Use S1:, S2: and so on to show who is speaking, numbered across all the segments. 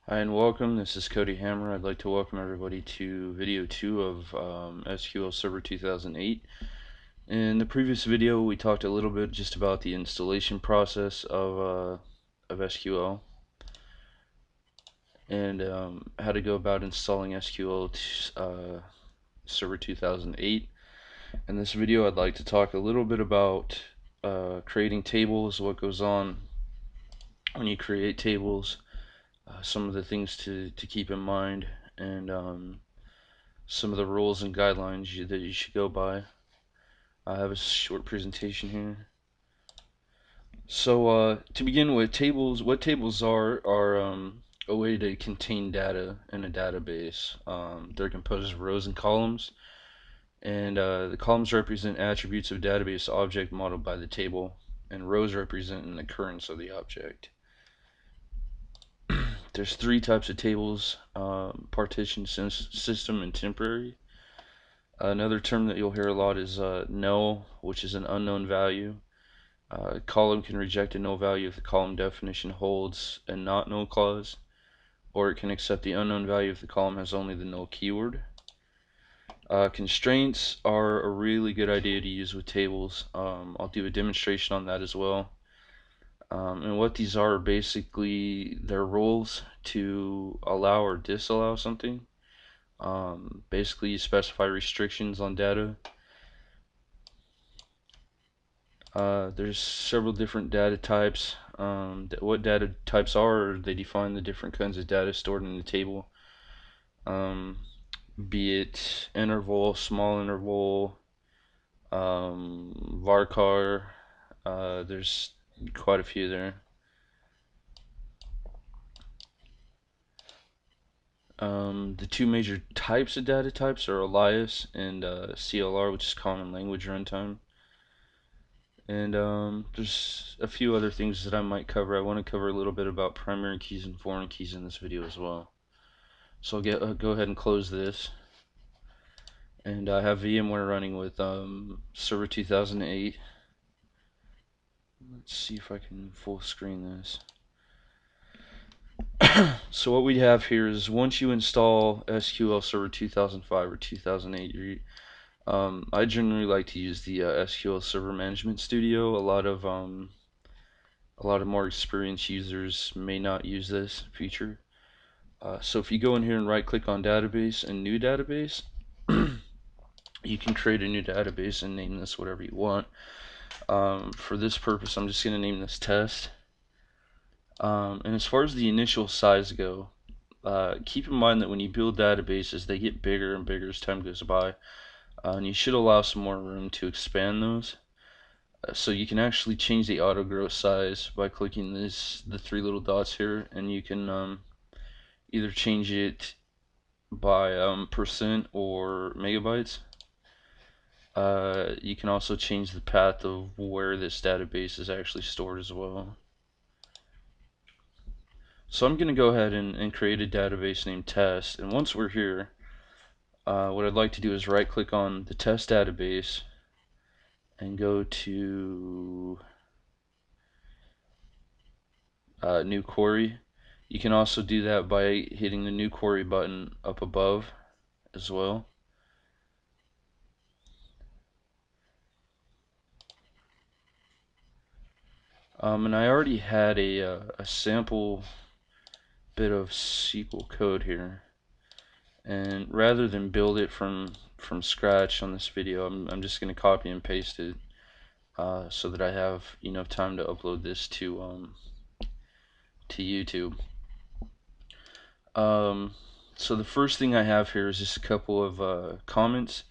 S1: Hi and welcome. This is Cody Hammer. I'd like to welcome everybody to video 2 of SQL Server 2008. In the previous video, we talked a little bit just about the installation process of SQL and how to go about installing SQL Server 2008. In this video, I'd like to talk a little bit about creating tables, what goes on when you create tables, some of the things to keep in mind, and some of the rules and guidelines that you should go by. I have a short presentation here. So to begin with, what tables are a way to contain data in a database. They're composed of rows and columns, and the columns represent attributes of database object modeled by the table, and rows represent an occurrence of the object. There's three types of tables: partition, system, and temporary. Another term that you'll hear a lot is null, which is an unknown value. A column can reject a null value if the column definition holds a not null clause, or it can accept the unknown value if the column has only the null keyword. Constraints are a really good idea to use with tables. I'll do a demonstration on that as well. And what these are basically, they're rules to allow or disallow something. Basically, you specify restrictions on data. There's several different data types. What data types are, they define the different kinds of data stored in the table. Be it interval, small interval, varchar. There's quite a few there. The two major types of data types are alias and CLR, which is Common Language Runtime. And there's a few other things that I might cover. I want to cover a little bit about primary keys and foreign keys in this video as well. So I'll go ahead and close this. And I have VMware running with Server 2008. Let's see if I can full screen this. So what we have here is once you install SQL Server 2005 or 2008, I generally like to use the SQL Server Management Studio. A lot of more experienced users may not use this feature. So if you go in here and right click on database and new database, you can create a new database and name this whatever you want. For this purpose, I'm just going to name this test. And as far as the initial size go, keep in mind that when you build databases, they get bigger and bigger as time goes by. And you should allow some more room to expand those. So you can actually change the auto growth size by clicking the three little dots here, and you can either change it by percent or megabytes. You can also change the path of where this database is actually stored as well. So I'm going to go ahead and create a database named test, and once we're here, what I'd like to do is right click on the test database and go to new query. You can also do that by hitting the new query button up above as well. And I already had a sample bit of SQL code here, and rather than build it from scratch on this video, I'm just going to copy and paste it so that I have enough time to upload this to YouTube. So the first thing I have here is just a couple of comments.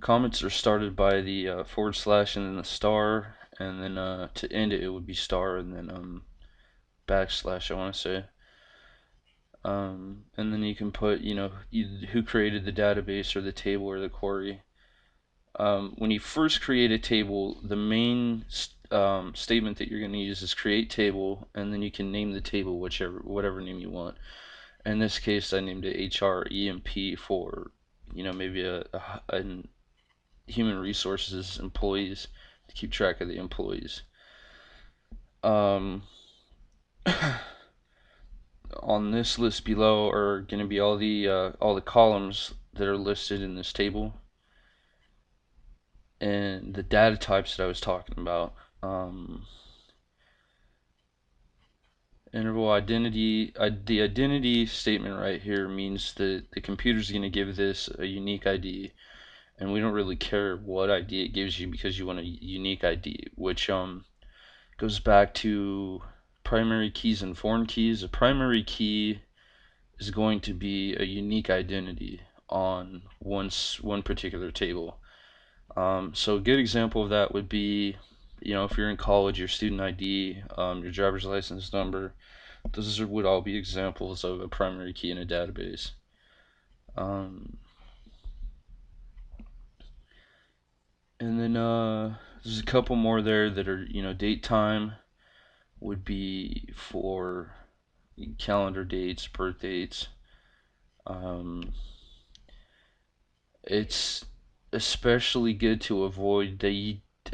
S1: Comments are started by the forward slash and then the star, and then to end it, it would be star and then backslash, I want to say. And then you can put, who created the database or the table or the query. When you first create a table, the main statement that you're going to use is create table, and then you can name the table whatever name you want. In this case, I named it HREMP for, maybe a human resources employees, to keep track of the employees. on this list below are going to be all the columns that are listed in this table and the data types that I was talking about. Interval identity, the identity statement right here means that the computer is going to give this a unique ID, and we don't really care what ID it gives you because you want a unique ID, which goes back to primary keys and foreign keys. A primary key is going to be a unique identity on one particular table. So a good example of that would be, if you're in college, your student ID, your driver's license number. Those would all be examples of a primary key in a database. And then there's a couple more there that are, date time would be for calendar dates, birth dates. It's especially good to avoid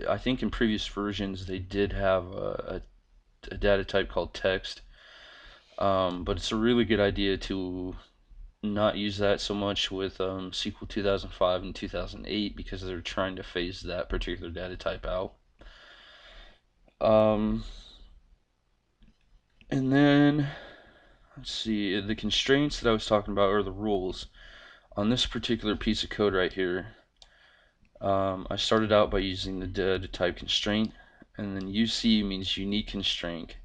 S1: I think in previous versions they did have a data type called text, but it's a really good idea to not use that so much with SQL 2005 and 2008 because they're trying to phase that particular data type out. Um, and then let's see, the constraints that I was talking about are the rules. On this particular piece of code right here, I started out by using the data type constraint, and then UC means unique constraint,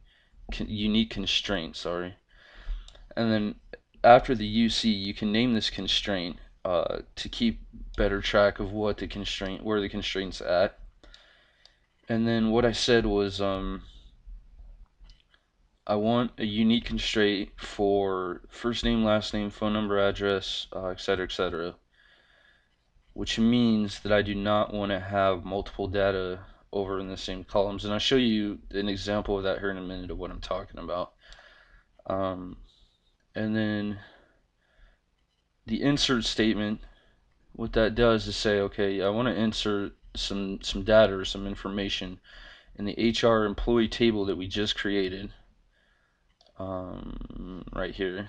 S1: sorry. And then after the UC, you can name this constraint to keep better track of where the constraint's at. And then what I said was I want a unique constraint for first name, last name, phone number, address, etc., etc. Which means that I do not want to have multiple data over in the same columns. And I'll show you an example of that here in a minute of what I'm talking about. And then the insert statement, what that does is say, okay, I want to insert some data or some information in the HR employee table that we just created, right here.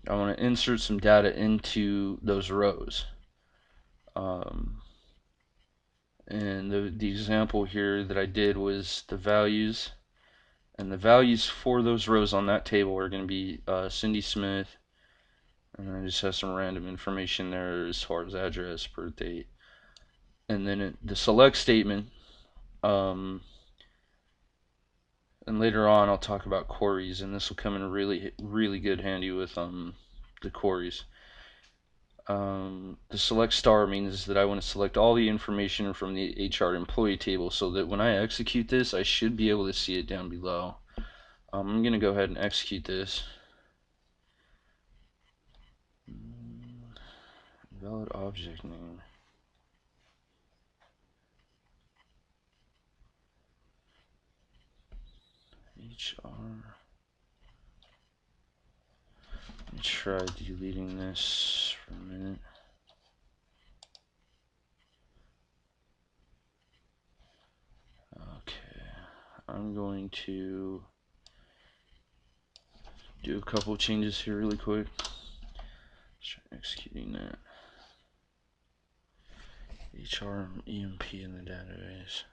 S1: I want to insert some data into those rows. And the example here that I did was the values, and the values for those rows on that table are going to be Cindy Smith, and I just have some random information there as far as address, birth date, and then the select statement. And later on I'll talk about queries, and this will come in really good handy with the queries. The select star means that I want to select all the information from the HR employee table so that when I execute this, I should be able to see it down below. I'm going to go ahead and execute this. Valid object name. HR. Let me try deleting this for a minute. Okay, I'm going to do a couple changes here really quick. Let's try executing that. HR EMP in the database.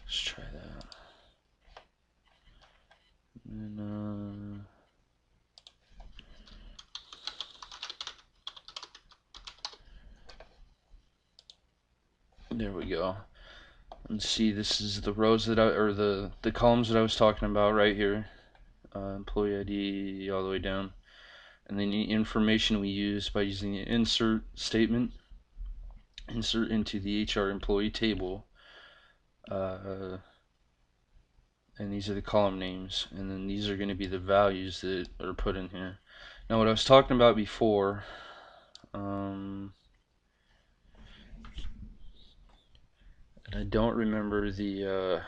S1: Let's try that. And there we go. And see, this is the rows or the columns that I was talking about right here. Employee ID all the way down. And then the information we use by using the insert statement. Insert into the HR employee table. And these are the column names. And then these are going to be the values that are put in here. Now what I was talking about before, and I don't remember the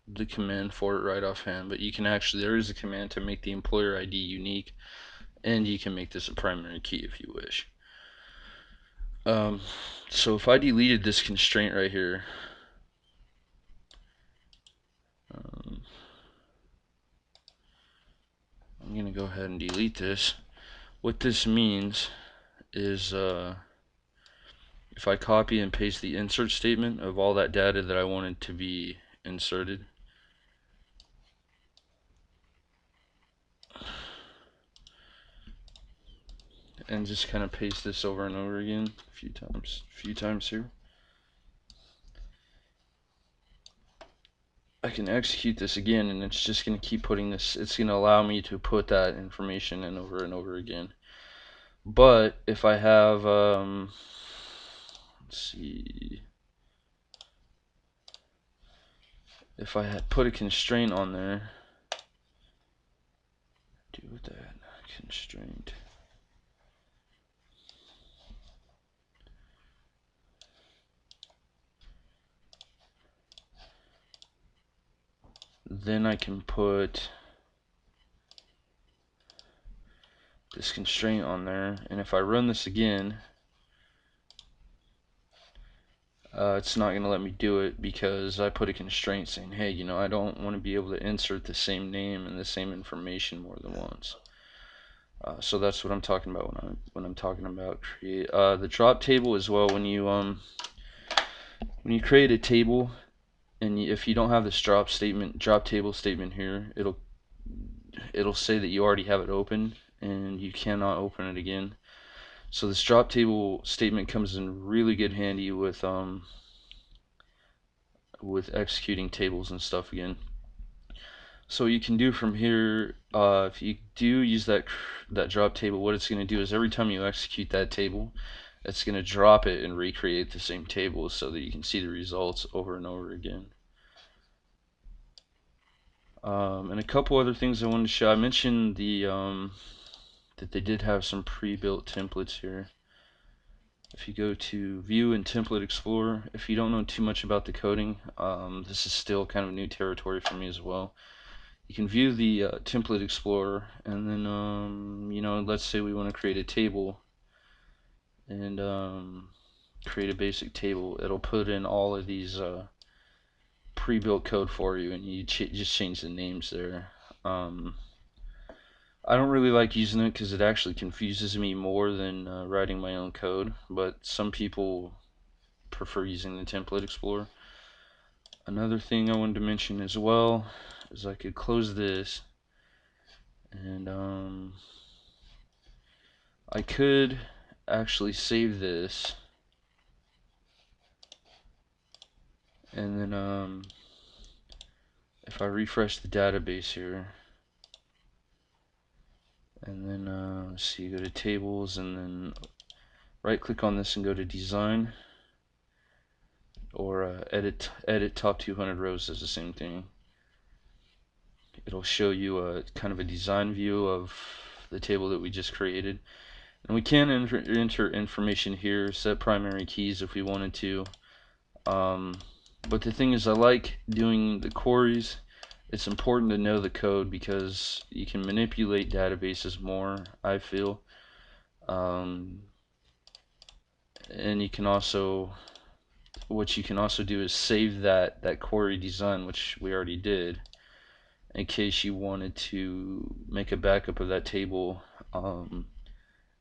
S1: the command for it right offhand, but you can actually, there is a command to make the employer ID unique, and you can make this a primary key if you wish. So if I deleted this constraint right here, I'm going to go ahead and delete this. What this means is if I copy and paste the insert statement of all that data that I wanted to be inserted, and just kind of paste this over and over again a few times here, I can execute this again, and it's just going to keep putting this, it's going to allow me to put that information in over and over again. But if I have, let's see, if I had put a constraint on there, do with that constraint. Then I can put this constraint on there, and if I run this again, it's not going to let me do it because I put a constraint saying, hey, you know, I don't want to be able to insert the same name and the same information more than once. So that's what I'm talking about when I'm talking about create the drop table as well. When you create a table, and if you don't have this drop table statement here, it'll say that you already have it open and you cannot open it again. So this drop table statement comes in really good handy with executing tables and stuff again. So what you can do from here, if you do use that drop table, what it's going to do is every time you execute that table, it's going to drop it and recreate the same table so that you can see the results over and over again. And a couple other things I wanted to show. I mentioned that they did have some pre-built templates here. If you go to View and Template Explorer, if you don't know too much about the coding, this is still kind of new territory for me as well. You can view the Template Explorer, and then you know, let's say we want to create a table and create a basic table. It'll put in all of these pre-built code for you, and you just change the names there. I don't really like using it because it actually confuses me more than writing my own code, but some people prefer using the Template Explorer. Another thing I wanted to mention as well is I could close this, and I could actually save this, and then if I refresh the database here, and then let's see, go to tables, and then right click on this and go to design, or edit top 200 rows does the same thing. It'll show you a kind of a design view of the table that we just created, and we can enter information here, set primary keys if we wanted to. But the thing is, I like doing the queries. It's important to know the code because you can manipulate databases more, I feel. And you can also, what you can also do is save that query design, which we already did, in case you wanted to make a backup of that table and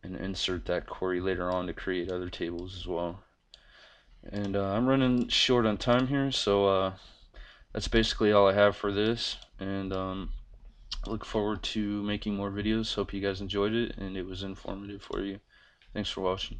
S1: insert that query later on to create other tables as well. And I'm running short on time here, so that's basically all I have for this, and I look forward to making more videos. Hope you guys enjoyed it and it was informative for you. Thanks for watching.